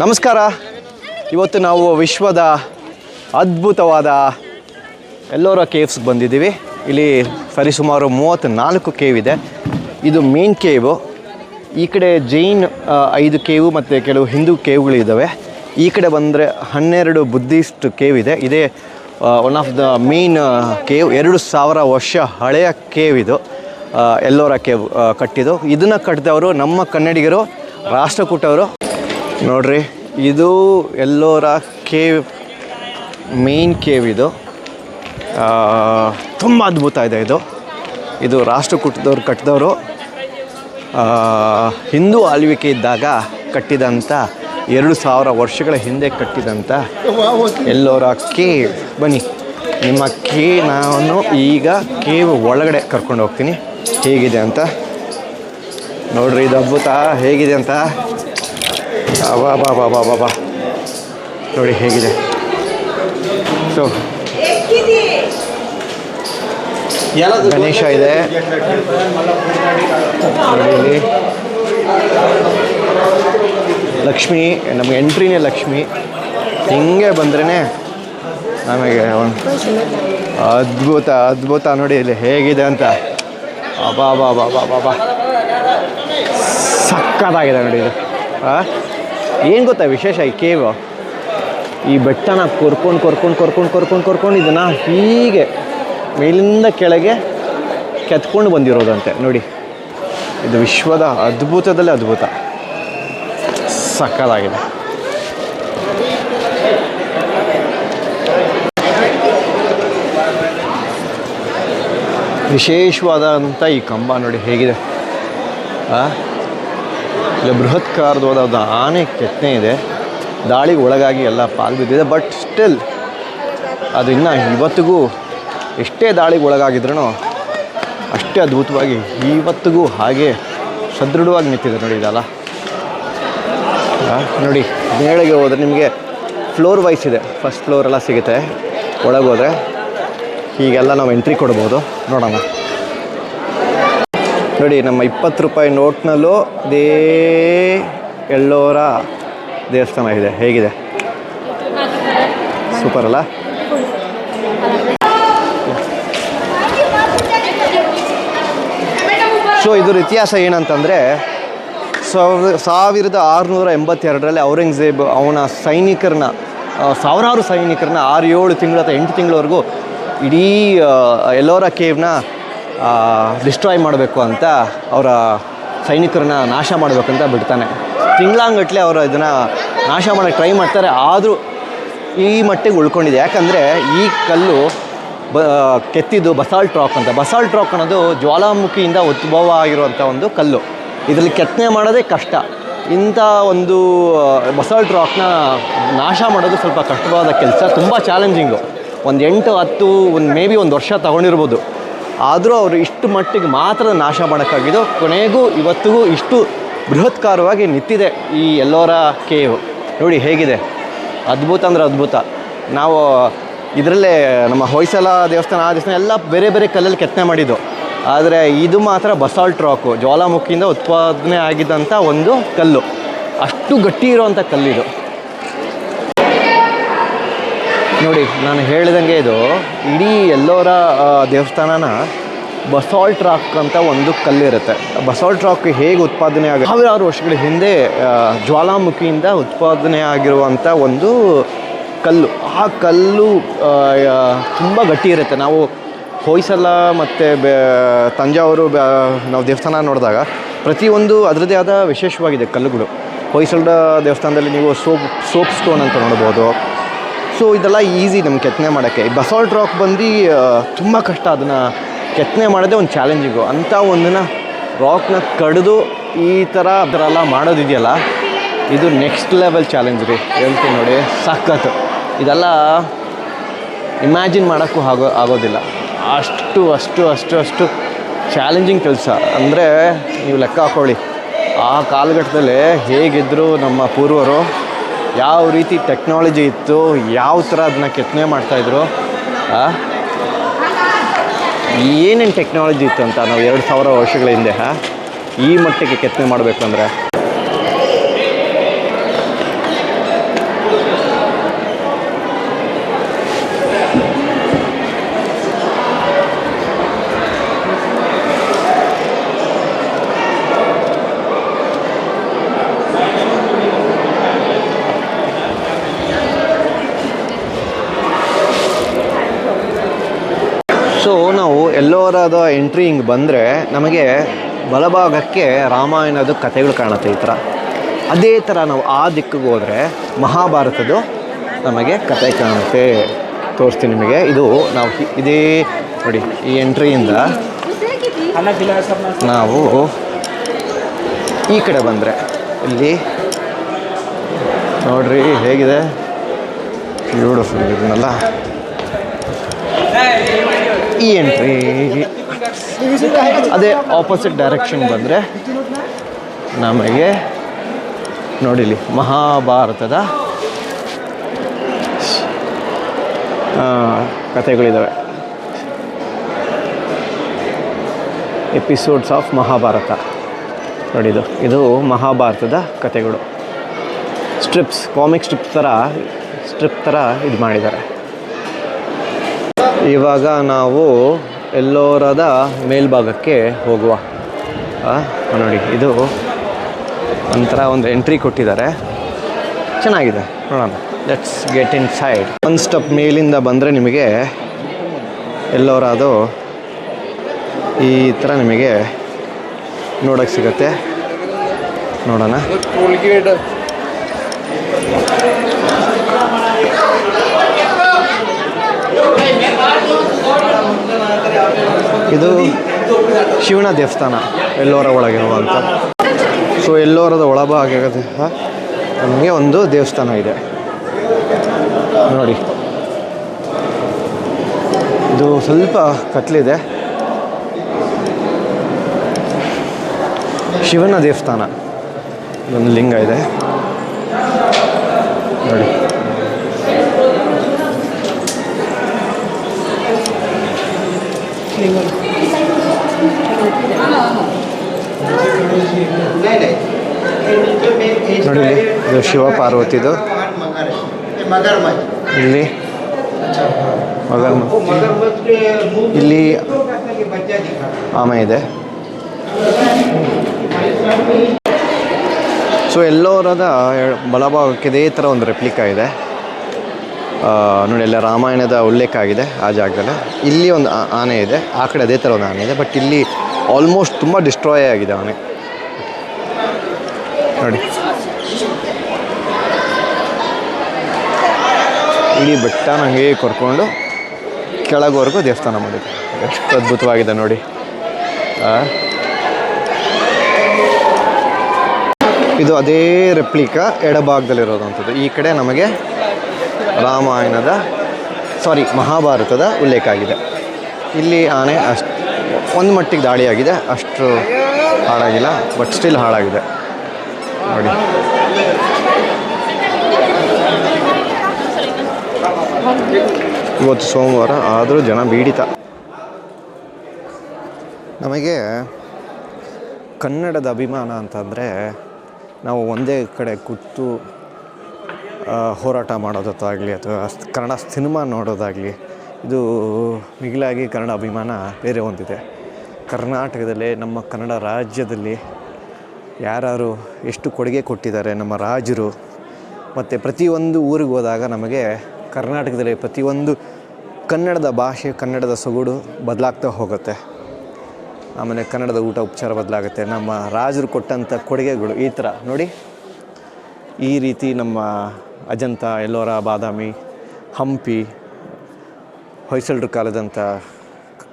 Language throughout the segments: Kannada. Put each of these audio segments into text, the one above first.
ನಮಸ್ಕಾರ. ಇವತ್ತು ನಾವು ವಿಶ್ವದ ಅದ್ಭುತವಾದ ಎಲ್ಲೋರಾ ಕೇವ್ಸ್ಗೆ ಬಂದಿದ್ದೀವಿ. ಇಲ್ಲಿ ಸರಿಸುಮಾರು 34 ಕೇವ್ ಇದೆ. ಇದು ಮೇನ್ ಕೇವು. ಈ ಕಡೆ ಜೈನ್ 5 ಕೇವು ಮತ್ತು ಕೆಲವು ಹಿಂದೂ ಕೇವ್ಗಳಿದ್ದಾವೆ. ಈ ಕಡೆ ಬಂದರೆ 12 ಬುದ್ಧಿಸ್ಟ್ ಕೇವ್ ಇದೆ. ಇದೇ one of the main cave. 2000 ವರ್ಷ ಹಳೆಯ ಕೇವ್ ಇದು. ಎಲ್ಲೋರಾ ಕೇವ್ ಕಟ್ಟಿದ್ದು. ಇದನ್ನು ಕಟ್ಟಿದವರು ನಮ್ಮ ಕನ್ನಡಿಗರು, ರಾಷ್ಟ್ರಕೂಟವರು. ನೋಡ್ರಿ, ಇದು ಎಲ್ಲೋರಾ ಕೇವ್, ಮೇನ್ ಕೇವ್. ಇದು ತುಂಬ ಅದ್ಭುತ ಇದೆ. ಇದು ರಾಷ್ಟ್ರಕೂಟದವ್ರು ಕಟ್ಟಿದವರು. ಹಿಂದೂ ಆಳ್ವಿಕೆ ಇದ್ದಾಗ ಕಟ್ಟಿದಂಥ 2000 ವರ್ಷಗಳ ಹಿಂದೆ ಕಟ್ಟಿದಂಥ ಎಲ್ಲೋರಾ ಕೇವ್. ಬನ್ನಿ, ನಾನು ಈಗ ಕೇವ್ ಒಳಗಡೆ ಕರ್ಕೊಂಡು ಹೋಗ್ತೀನಿ, ಹೇಗಿದೆ ಅಂತ ನೋಡ್ರಿ. ಇದು ಅದ್ಭುತ ಹೇಗಿದೆ ಅಂತ. ಬಾ ನೋಡಿ ಹೇಗಿದೆ. ಸೊ ಗಣೇಶ ಇದೆ ನೋಡಿ, ಇಲ್ಲಿ ಲಕ್ಷ್ಮಿ. ನಮಗೆ ಎಂಟ್ರಿನೇ ಲಕ್ಷ್ಮಿ. ಹಿಂಗೆ ಬಂದ್ರೇ ನಮಗೆ ಅದ್ಭುತ ನೋಡಿ ಇಲ್ಲಿ ಹೇಗಿದೆ ಅಂತ. ಬಾ ಸಕ್ಕತ್ತಾಗಿದೆ ನೋಡಿ ಇದು. ಏನು ಗೊತ್ತಾ ವಿಶೇಷ, ಈ ಕೇವ್ ಈ ಬೆಟ್ಟನ ಕೊರ್ಕೊಂಡು ಇದನ್ನು ಹೀಗೆ ಮೇಲಿಂದ ಕೆಳಗೆ ಕೆತ್ಕೊಂಡು ಬಂದಿರೋದಂತೆ ನೋಡಿ. ಇದು ವಿಶ್ವದ ಅದ್ಭುತದಲ್ಲೇ ಅದ್ಭುತ, ಸಕ್ಕತ್ತಾಗಿದೆ. ವಿಶೇಷವಾದಂಥ ಈ ಕಂಬ ನೋಡಿ ಹೇಗಿದೆ. ಇಲ್ಲ ಬೃಹತ್ಕಾರವಾದ ಆನೆ ಕೆತ್ತನೆ ಇದೆ. ದಾಳಿಗೆ ಒಳಗಾಗಿ ಎಲ್ಲ ಪಾಲು ಬಿದ್ದಿದೆ. ಬಟ್ ಸ್ಟಿಲ್ ಅದು ಇನ್ನೂ ಇವತ್ತಿಗೂ ಎಷ್ಟೇ ದಾಳಿಗೆ ಒಳಗಾಗಿದ್ರೂ ಅಷ್ಟೇ ಅದ್ಭುತವಾಗಿ ಇವತ್ತಿಗೂ ಹಾಗೆ ಸದೃಢವಾಗಿ ನಿಂತಿದೆ ನೋಡಿ. ಇದಲ್ಲ ನೋಡಿ, ಮೇಳೆಗೆ ಹೋದರೆ ನಿಮಗೆ ಫ್ಲೋರ್ ವೈಸ್ ಇದೆ. ಫಸ್ಟ್ ಫ್ಲೋರೆಲ್ಲ ಸಿಗುತ್ತೆ. ಒಳಗೆ ಹೋದರೆ ಹೀಗೆಲ್ಲ ನಾವು ಎಂಟ್ರಿ ಕೊಡ್ಬೋದು. ನೋಡೋಣ ನೋಡಿ, ನಮ್ಮ 20 ರೂಪಾಯಿ ನೋಟ್ನಲ್ಲೂ ಇದೇ ಎಲ್ಲೋರಾ ದೇವಸ್ಥಾನ ಇದೆ. ಹೇಗಿದೆ, ಸೂಪರ್ ಅಲ್ಲ? ಸೊ ಇದ್ರ ಇತಿಹಾಸ ಏನಂತಂದರೆ 1682 ಔರಂಗಜೇಬ್ ಅವನ ಸೈನಿಕರನ್ನ, ಸಾವಿರಾರು ಸೈನಿಕರನ್ನ 6-7 ತಿಂಗಳು ಅಥವಾ 8 ತಿಂಗಳವರೆಗೂ ಇಡೀ ಎಲ್ಲೋರಾ ಕೇವ್ನ ಡಿಸ್ಟ್ರಾಯ್ ಮಾಡಬೇಕು ಅಂತ, ಅವರ ಸೈನಿಕರನ್ನ ನಾಶ ಮಾಡಬೇಕಂತ ಬಿಡ್ತಾನೆ. ತಿಂಗಳಾಂಗಟ್ಲೆ ಅವರು ಇದನ್ನು ನಾಶ ಮಾಡೋಕ್ಕೆ ಟ್ರೈ ಮಾಡ್ತಾರೆ. ಆದರೂ ಈ ಮಟ್ಟಿಗೆ ಉಳ್ಕೊಂಡಿದೆ. ಯಾಕಂದರೆ ಈ ಕಲ್ಲು ಕೆತ್ತಿದ್ದು ಬಸಾಲ್ಟ್ ರಾಕ್ ಅಂತ. ಬಸಾಲ್ಟ್ ರಾಕ್ ಅನ್ನೋದು ಜ್ವಾಲಾಮುಖಿಯಿಂದ ಉದ್ಭವ ಆಗಿರುವಂಥ ಒಂದು ಕಲ್ಲು. ಇದರಲ್ಲಿ ಕೆತ್ತನೆ ಮಾಡೋದೇ ಕಷ್ಟ. ಇಂಥ ಒಂದು ಬಸಾಲ್ಟ್ ರಾಕ್ನ ನಾಶ ಮಾಡೋದು ಸ್ವಲ್ಪ ಕಷ್ಟವಾದ ಕೆಲಸ, ತುಂಬ ಚಾಲೆಂಜಿಂಗು. ಒಂದು 8-10 ಮೇ ಬಿ 1 ವರ್ಷ ತಗೊಂಡಿರ್ಬೋದು. ಆದರೂ ಅವರು ಇಷ್ಟು ಮಟ್ಟಿಗೆ ಮಾತ್ರ ನಾಶ ಮಾಡೋಕ್ಕಾಗಿದ್ದು. ಕೊನೆಗೂ ಇವತ್ತಿಗೂ ಇಷ್ಟು ಬೃಹತ್ಕಾರವಾಗಿ ನಿಂತಿದೆ ಈ ಎಲ್ಲೋರಾ ಕೇವ್. ನೋಡಿ ಹೇಗಿದೆ, ಅದ್ಭುತ ಅಂದರೆ ಅದ್ಭುತ. ನಾವು ಇದರಲ್ಲೇ ನಮ್ಮ ಹೊಯ್ಸಳ ದೇವಸ್ಥಾನ, ಆ ದೇವಸ್ಥಾನ ಎಲ್ಲ ಬೇರೆ ಬೇರೆ ಕಲ್ಲಲ್ಲಿ ಕೆತ್ತನೆ ಮಾಡಿದ್ದು. ಆದರೆ ಇದು ಮಾತ್ರ ಬಸಾಲ್ಟ್ ರಾಕು, ಜ್ವಾಲಾಮುಖಿಯಿಂದ ಉತ್ಪಾದನೆ ಆಗಿದ್ದಂಥ ಒಂದು ಕಲ್ಲು. ಅಷ್ಟು ಗಟ್ಟಿ ಇರೋವಂಥ ಕಲ್ಲಿದು ನೋಡಿ. ನಾನು ಹೇಳಿದಂಗೆ ಇದು ಇಡೀ ಎಲ್ಲೋರಾ ದೇವಸ್ಥಾನನ ಬಸಾಲ್ಟ್ ರಾಕ್ ಅಂತ ಒಂದು ಕಲ್ಲಿರುತ್ತೆ. ಬಸಾಲ್ಟ್ ರಾಕ್ ಹೇಗೆ ಉತ್ಪಾದನೆ ಆಗ ಸಾವಿರಾರು ವರ್ಷಗಳ ಹಿಂದೆ ಜ್ವಾಲಾಮುಖಿಯಿಂದ ಉತ್ಪಾದನೆ ಆಗಿರುವಂಥ ಒಂದು ಕಲ್ಲು. ಆ ಕಲ್ಲು ತುಂಬ ಗಟ್ಟಿ ಇರುತ್ತೆ. ನಾವು ಹೊಯ್ಸಳ ಮತ್ತು ತಂಜಾವೂರು ನಾವು ದೇವಸ್ಥಾನ ನೋಡಿದಾಗ ಪ್ರತಿಯೊಂದು ಅದರದ್ದೇ ಆದ ವಿಶೇಷವಾಗಿದೆ ಕಲ್ಲುಗಳು. ಹೊಯ್ಸಳ ದೇವಸ್ಥಾನದಲ್ಲಿ ನೀವು ಸೋಪ್ ಸ್ಟೋನ್ ಅಂತ ನೋಡ್ಬೋದು. ಸೊ ಇದೆಲ್ಲ ಈಸಿ ನಮ್ಗೆ ಕೆತ್ತನೆ ಮಾಡೋಕ್ಕೆ. ಬಸಾಲ್ಟ್ ರಾಕ್ ಬಂದು ತುಂಬ ಕಷ್ಟ. ಅದನ್ನು ಕೆತ್ತನೆ ಮಾಡೋದೇ ಒಂದು ಚಾಲೆಂಜಿಂಗು. ಅಂಥ ಒಂದನ್ನು ರಾಕ್ನ ಕಡಿದು ಈ ಥರ ಎಲ್ಲ ಮಾಡೋದಿದೆಯಲ್ಲ, ಇದು ನೆಕ್ಸ್ಟ್ ಲೆವೆಲ್ ಚಾಲೆಂಜ್ ರೀ. ಹೇಳ್ತೀನಿ ನೋಡಿ, ಸಖತ್ತು. ಇದೆಲ್ಲ ಇಮ್ಯಾಜಿನ್ ಮಾಡೋಕ್ಕೂ ಆಗೋದಿಲ್ಲ. ಅಷ್ಟು ಚಾಲೆಂಜಿಂಗ್ ಕೆಲಸ. ಅಂದರೆ ನೀವು ಲೆಕ್ಕ ಹಾಕ್ಕೊಳ್ಳಿ, ಆ ಕಾಲಘಟ್ಟದಲ್ಲಿ ಹೇಗಿದ್ದರು ನಮ್ಮ ಪೂರ್ವರು, ಯಾವ ರೀತಿ ಟೆಕ್ನಾಲಜಿ ಇತ್ತು, ಯಾವ ಥರ ಅದನ್ನ ಕೆತ್ತನೆ ಮಾಡ್ತಾಯಿದ್ರು, ಏನೇನು ಟೆಕ್ನಾಲಜಿ ಇತ್ತು ಅಂತ ನಾವು 2000 ವರ್ಷಗಳ ಹಿಂದೆ ಈ ಮಟ್ಟಿಗೆ ಕೆತ್ತನೆ ಮಾಡಬೇಕು ಅಂದರೆ ಎಲ್ಲೋರದ ಎಂಟ್ರಿ ಹಿಂಗೆ ಬಂದರೆ ನಮಗೆ ಬಲಭಾಗಕ್ಕೆ ರಾಮಾಯಣದ ಕಥೆಗಳು ಕಾಣುತ್ತೆ ಈ ಥರ. ಅದೇ ಥರ ನಾವು ಆ ದಿಕ್ಕಿಗೆ ಹೋದರೆ ಮಹಾಭಾರತದ್ದು ನಮಗೆ ಕತೆ ಕಾಣುತ್ತೆ. ತೋರಿಸ್ತೀನಿ ನಿಮಗೆ. ಇದು ನಾವು ಇದೇ ನೋಡಿ, ಈ ಎಂಟ್ರಿಯಿಂದ ನಾವು ಈ ಕಡೆ ಬಂದರೆ ಇಲ್ಲಿ ನೋಡ್ರಿ ಹೇಗಿದೆ, ಬ್ಯೂಟಿಫುಲ್ ಇದನ್ನೆಲ್ಲ. ಈ ಎಂಟ್ರಿ ಅದೇ ಆಪೋಸಿಟ್ ಡೈರೆಕ್ಷನ್ ಬಂದರೆ ನಮಗೆ ನೋಡಿಲಿ ಮಹಾಭಾರತದ ಕಥೆಗಳಿದ್ದಾವೆ. ಎಪಿಸೋಡ್ಸ್ ಆಫ್ ಮಹಾಭಾರತ ನೋಡಿದು, ಇದು ಮಹಾಭಾರತದ ಕಥೆಗಳು. ಸ್ಟ್ರಿಪ್ಸ್, ಕಾಮಿಕ್ ಸ್ಟ್ರಿಪ್ ಥರ ಇದು ಮಾಡಿದ್ದಾರೆ. ಇವಾಗ ನಾವು ಎಲ್ಲೋರದ ಮೇಲ್ಭಾಗಕ್ಕೆ ಹೋಗುವ. ನೋಡಿ, ಇದು ಒಂಥರ ಒಂದು ಎಂಟ್ರಿ ಕೊಟ್ಟಿದ್ದಾರೆ, ಚೆನ್ನಾಗಿದೆ. ನೋಡೋಣ, ಲೆಟ್ಸ್ ಗೆಟ್ ಇನ್ ಸೈಡ್. ಒಂದು ಸ್ಟೆಪ್ ಮೇಲಿಂದ ಬಂದರೆ ನಿಮಗೆ ಎಲ್ಲೋರದು ಈ ಥರ ನಿಮಗೆ ನೋಡೋಕ್ಕೆ ಸಿಗುತ್ತೆ. ನೋಡೋಣ. ಇದು ಶಿವನ ದೇವಸ್ಥಾನ ಎಲ್ಲೋರ ಒಳಗಿರುವಂಥ. ಸೊ ಎಲ್ಲೋರದ ಒಳಭಾಗದ ನಮಗೆ ಒಂದು ದೇವಸ್ಥಾನ ಇದೆ ನೋಡಿ. ಇದು ಸ್ವಲ್ಪ ಕತ್ಲಿದೆ. ಶಿವನ ದೇವಸ್ಥಾನ, ಒಂದು ಲಿಂಗ ಇದೆ ನೋಡಿ. ನೋಡಿ, ಇದು ಶಿವ ಪಾರ್ವತಿದು. ಇಲ್ಲಿ ಇಲ್ಲಿ ಆಮೆ ಇದೆ. ಸೊ ಎಲ್ಲೋರದ ಬಲಭಾಗಕ್ಕೆ ಇದೇ ಥರ ಒಂದು ರೆಪ್ಲಿಕಾ ಇದೆ ನೋಡಿ. ಎಲ್ಲ ರಾಮಾಯಣದ ಉಲ್ಲೇಖ ಆಗಿದೆ ಆ ಜಾಗದಲ್ಲಿ. ಇಲ್ಲಿ ಒಂದು ಆನೆ ಇದೆ, ಆ ಕಡೆ ಅದೇ ಥರ ಒಂದು ಆನೆ ಇದೆ. ಬಟ್ ಇಲ್ಲಿ ಆಲ್ಮೋಸ್ಟ್ ತುಂಬ ಡಿಸ್ಟ್ರಾಯ್ ಆಗಿದೆ ಆನೆ ನೋಡಿ. ಇಡೀ ಬೆಟ್ಟ ನನಗೆ ಕರ್ಕೊಂಡು ಕೆಳಗವರೆಗೂ ದೇವಸ್ಥಾನ ಮಾಡಿದೆ. ಎಷ್ಟು ಅದ್ಭುತವಾಗಿದೆ ನೋಡಿ. ಇದು ಅದೇ ರೆಪ್ಲಿಕಾ ಎಡಭಾಗದಲ್ಲಿರೋದಂಥದ್ದು. ಈ ಕಡೆ ನಮಗೆ ಮಹಾಭಾರತದ ಉಲ್ಲೇಖ ಆಗಿದೆ. ಇಲ್ಲಿ ಆನೆ ಅಷ್ಟು ಒಂದು ಮಟ್ಟಿಗೆ ದಾಳಿಯಾಗಿದೆ, ಅಷ್ಟು ಹಾಳಾಗಿಲ್ಲ, ಬಟ್ ಸ್ಟಿಲ್ ಹಾಳಾಗಿದೆ ನೋಡಿ. ಇವತ್ತು ಸೋಮವಾರ ಆದರೂ ಜನ ಬೀಡಿತ. ನಮಗೆ ಕನ್ನಡದ ಅಭಿಮಾನ ಅಂತಂದರೆ ನಾವು ಒಂದೇ ಕಡೆ ಕೂತು ಹೋರಾಟ ಮಾಡೋದಾಗಲಿ ಅಥವಾ ಕನ್ನಡ ಸಿನಿಮಾ ನೋಡೋದಾಗಲಿ, ಇದು ಮಿಗಿಲಾಗಿ ಕನ್ನಡ ಅಭಿಮಾನ ಬೇರೆ ಒಂದಿದೆ. ಕರ್ನಾಟಕದಲ್ಲೇ, ನಮ್ಮ ಕನ್ನಡ ರಾಜ್ಯದಲ್ಲಿ ಯಾರು ಎಷ್ಟು ಕೊಡುಗೆ ಕೊಟ್ಟಿದ್ದಾರೆ ನಮ್ಮ ರಾಜರು. ಮತ್ತು ಪ್ರತಿಯೊಂದು ಊರಿಗೆ ಹೋದಾಗ ನಮಗೆ ಕರ್ನಾಟಕದಲ್ಲಿ ಪ್ರತಿಯೊಂದು ಕನ್ನಡದ ಭಾಷೆ, ಕನ್ನಡದ ಸೊಗಡು ಬದಲಾಗ್ತಾ ಹೋಗುತ್ತೆ. ಆಮೇಲೆ ಕನ್ನಡದ ಊಟ ಉಪಚಾರ ಬದಲಾಗುತ್ತೆ. ನಮ್ಮ ರಾಜರು ಕೊಟ್ಟಂಥ ಕೊಡುಗೆಗಳು ಈ ಥರ ನೋಡಿ. ಈ ರೀತಿ ನಮ್ಮ ಅಜಂತ, ಎಲ್ಲೋರ, ಬಾದಾಮಿ, ಹಂಪಿ, ಹೊಯ್ಸಳರ ಕಾಲದಂಥ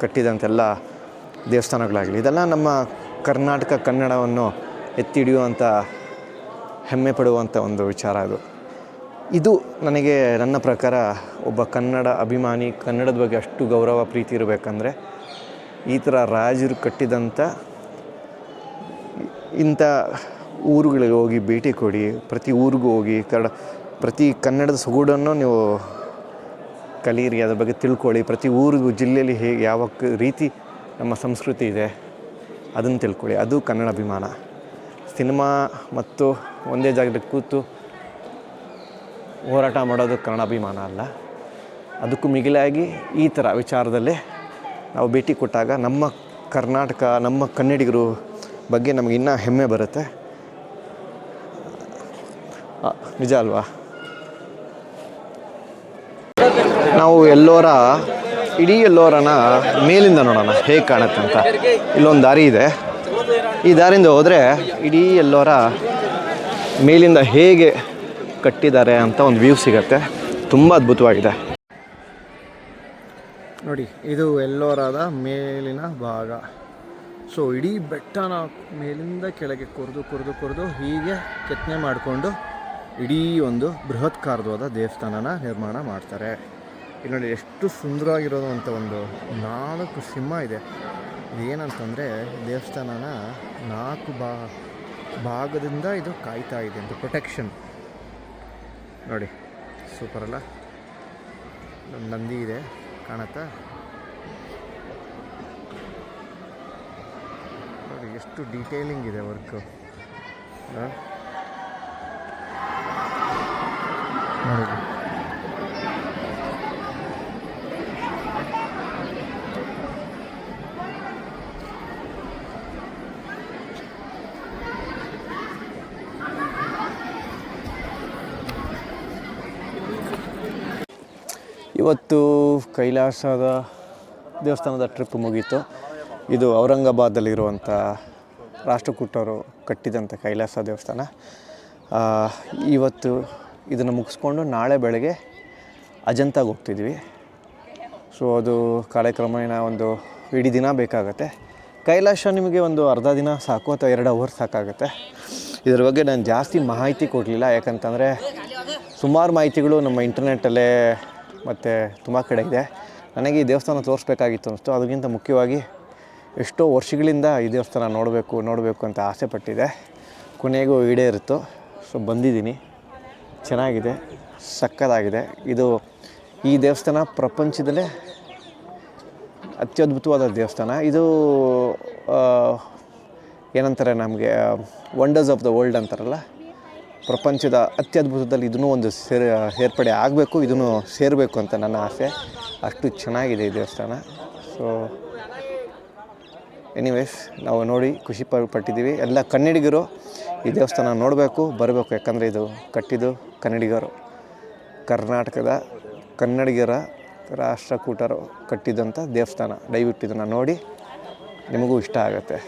ಕಟ್ಟಿದಂತೆಲ್ಲ ದೇವಸ್ಥಾನಗಳಾಗಲಿ, ಇದೆಲ್ಲ ನಮ್ಮ ಕರ್ನಾಟಕ ಕನ್ನಡವನ್ನು ಎತ್ತಿ ಹಿಡಿಯುವಂಥ, ಹೆಮ್ಮೆ ಪಡುವಂಥ ಒಂದು ವಿಚಾರ ಇದು ನನಗೆ, ನನ್ನ ಪ್ರಕಾರ ಒಬ್ಬ ಕನ್ನಡ ಅಭಿಮಾನಿ, ಕನ್ನಡದ ಬಗ್ಗೆ ಅಷ್ಟು ಗೌರವ ಪ್ರೀತಿ ಇರಬೇಕಂದ್ರೆ ಈ ಥರ ರಾಜರು ಕಟ್ಟಿದಂಥ ಇಂಥ ಊರುಗಳಿಗೆ ಹೋಗಿ ಭೇಟಿ ಕೊಡಿ. ಪ್ರತಿ ಊರಿಗೂ ಹೋಗಿ ಪ್ರತಿ ಕನ್ನಡದ ಸೊಗಡನ್ನು ನೀವು ಕಲೀರಿ, ಅದ್ರ ಬಗ್ಗೆ ತಿಳ್ಕೊಳ್ಳಿ. ಪ್ರತಿ ಊರಿಗೂ, ಜಿಲ್ಲೆಯಲ್ಲಿ ಹೇಗೆ ಯಾವ ರೀತಿ ನಮ್ಮ ಸಂಸ್ಕೃತಿ ಇದೆ ಅದನ್ನು ತಿಳ್ಕೊಳ್ಳಿ. ಅದು ಕನ್ನಡ ಅಭಿಮಾನ. ಸಿನಿಮಾ ಮತ್ತು ಒಂದೇ ಜಾಗದಲ್ಲಿ ಕೂತು ಹೋರಾಟ ಮಾಡೋದು ಕನ್ನಡ ಅಭಿಮಾನ ಅಲ್ಲ. ಅದಕ್ಕೂ ಮಿಗಿಲಾಗಿ ಈ ಥರ ವಿಚಾರದಲ್ಲಿ ನಾವು ಭೇಟಿ ಕೊಟ್ಟಾಗ ನಮ್ಮ ಕರ್ನಾಟಕ, ನಮ್ಮ ಕನ್ನಡಿಗರು ಬಗ್ಗೆ ನಮಗೆ ಇನ್ನೂ ಹೆಮ್ಮೆ ಬರುತ್ತೆ. ನಿಜ ಅಲ್ವಾ? ನಾವು ಎಲ್ಲೋರ ಇಡೀ ಎಲ್ಲೋರನ ಮೇಲಿಂದ ನೋಡೋಣ ಹೇಗೆ ಕಾಣುತ್ತೆ ಅಂತ. ಇಲ್ಲೊಂದು ದಾರಿ ಇದೆ, ಈ ದಾರಿಯಿಂದ ಹೋದರೆ ಇಡೀ ಎಲ್ಲೋರ ಮೇಲಿಂದ ಹೇಗೆ ಕಟ್ಟಿದ್ದಾರೆ ಅಂತ ಒಂದು ವ್ಯೂ ಸಿಗುತ್ತೆ. ತುಂಬ ಅದ್ಭುತವಾಗಿದೆ ನೋಡಿ. ಇದು ಎಲ್ಲೋರಾದ ಮೇಲಿನ ಭಾಗ. ಸೊ ಇಡೀ ಬೆಟ್ಟನ ಮೇಲಿಂದ ಕೆಳಗೆ ಕೊರೆದು ಹೀಗೆ ಕೆತ್ತನೆ ಮಾಡಿಕೊಂಡು ಇಡೀ ಒಂದು ಬೃಹತ್ಕಾರವಾದ ದೇವಸ್ಥಾನನ ನಿರ್ಮಾಣ ಮಾಡ್ತಾರೆ. ಇಲ್ಲಿ ನೋಡಿ ಎಷ್ಟು ಸುಂದರವಾಗಿರೋದು ಅಂತ. ಒಂದು 4 ಸಿಂಹ ಇದೆ. ಇದೇನಂತಂದರೆ ದೇವಸ್ಥಾನನ 4 ಭಾಗದಿಂದ ಇದು ಕಾಯ್ತಾ ಇದೆ ಅಂತ, ಪ್ರೊಟೆಕ್ಷನ್. ನೋಡಿ ಸೂಪರ್ ಅಲ್ಲ. ನಂದಿ ಇದೆ, ಕಾಣುತ್ತಾ? ನೋಡಿ ಎಷ್ಟು ಡೀಟೇಲಿಂಗ್ ಇದೆ ವರ್ಕು. ನೋಡಿ ಇವತ್ತು ಕೈಲಾಸದ ದೇವಸ್ಥಾನದ ಟ್ರಿಪ್ ಮುಗೀತು. ಇದು ಔರಂಗಾಬಾದಲ್ಲಿರುವಂಥ ರಾಷ್ಟ್ರಕೂಟರು ಕಟ್ಟಿದಂಥ ಕೈಲಾಸ ದೇವಸ್ಥಾನ. ಇವತ್ತು ಇದನ್ನು ಮುಗಿಸ್ಕೊಂಡು ನಾಳೆ ಬೆಳಗ್ಗೆ ಅಜಂತಾಗೆ ಹೋಗ್ತಿದ್ವಿ. ಸೊ ಅದು ಕಾರ್ಯಕ್ರಮೇಣ ಒಂದು ಇಡೀ ದಿನ ಬೇಕಾಗತ್ತೆ. ಕೈಲಾಸ ನಿಮಗೆ ಒಂದು ಅರ್ಧ ದಿನ ಸಾಕು ಅಥವಾ 2 ಅವರ್ ಸಾಕಾಗುತ್ತೆ. ಇದ್ರ ಬಗ್ಗೆ ನಾನು ಜಾಸ್ತಿ ಮಾಹಿತಿ ಕೊಡಲಿಲ್ಲ, ಯಾಕಂತಂದರೆ ಸುಮಾರು ಮಾಹಿತಿಗಳು ನಮ್ಮ ಇಂಟರ್ನೆಟ್ಟಲ್ಲೇ ಮತ್ತು ತುಂಬ ಕಡೆ ಇದೆ. ನನಗೆ ಈ ದೇವಸ್ಥಾನ ತೋರಿಸ್ಬೇಕಾಗಿತ್ತು ಅನ್ನಿಸ್ತು. ಅದಕ್ಕಿಂತ ಮುಖ್ಯವಾಗಿ ಎಷ್ಟೋ ವರ್ಷಗಳಿಂದ ಈ ದೇವಸ್ಥಾನ ನೋಡಬೇಕು ಅಂತ ಆಸೆ ಪಟ್ಟಿದೆ. ಕೊನೆಗೂ ಈಡೇರಿತ್ತು. ಸೊ ಬಂದಿದ್ದೀನಿ, ಚೆನ್ನಾಗಿದೆ, ಸಕ್ಕತ್ತಾಗಿದೆ. ಈ ದೇವಸ್ಥಾನ ಪ್ರಪಂಚದಲ್ಲೇ ಅತ್ಯದ್ಭುತವಾದ ದೇವಸ್ಥಾನ. ಇದು ಏನಂತಾರೆ, ನಮಗೆ ವಂಡರ್ಸ್ ಆಫ್ ದ ವರ್ಲ್ಡ್ ಅಂತಾರಲ್ಲ, ಪ್ರಪಂಚದ ಅತ್ಯದ್ಭುತದಲ್ಲಿ ಇದನ್ನೂ ಒಂದು ಸೇರ್ಪಡೆ ಆಗಬೇಕು, ಇದನ್ನು ಸೇರಬೇಕು ಅಂತ ನನ್ನ ಆಸೆ. ಅಷ್ಟು ಚೆನ್ನಾಗಿದೆ ಈ ದೇವಸ್ಥಾನ. ಸೊ ಎನಿವೇಸ್, ನಾವು ನೋಡಿ ಖುಷಿ ಪಟ್ಟಿದ್ದೀವಿ. ಎಲ್ಲ ಕನ್ನಡಿಗರು ಈ ದೇವಸ್ಥಾನ ನೋಡಬೇಕು, ಬರಬೇಕು. ಯಾಕಂದರೆ ಇದು ಕಟ್ಟಿದ್ದು ಕನ್ನಡಿಗರು, ಕರ್ನಾಟಕದ ಕನ್ನಡಿಗರ ರಾಷ್ಟ್ರಕೂಟರು ಕಟ್ಟಿದಂಥ ದೇವಸ್ಥಾನ. ದಯವಿಟ್ಟು ಇದನ್ನು ನೋಡಿ, ನಿಮಗೂ ಇಷ್ಟ ಆಗುತ್ತೆ.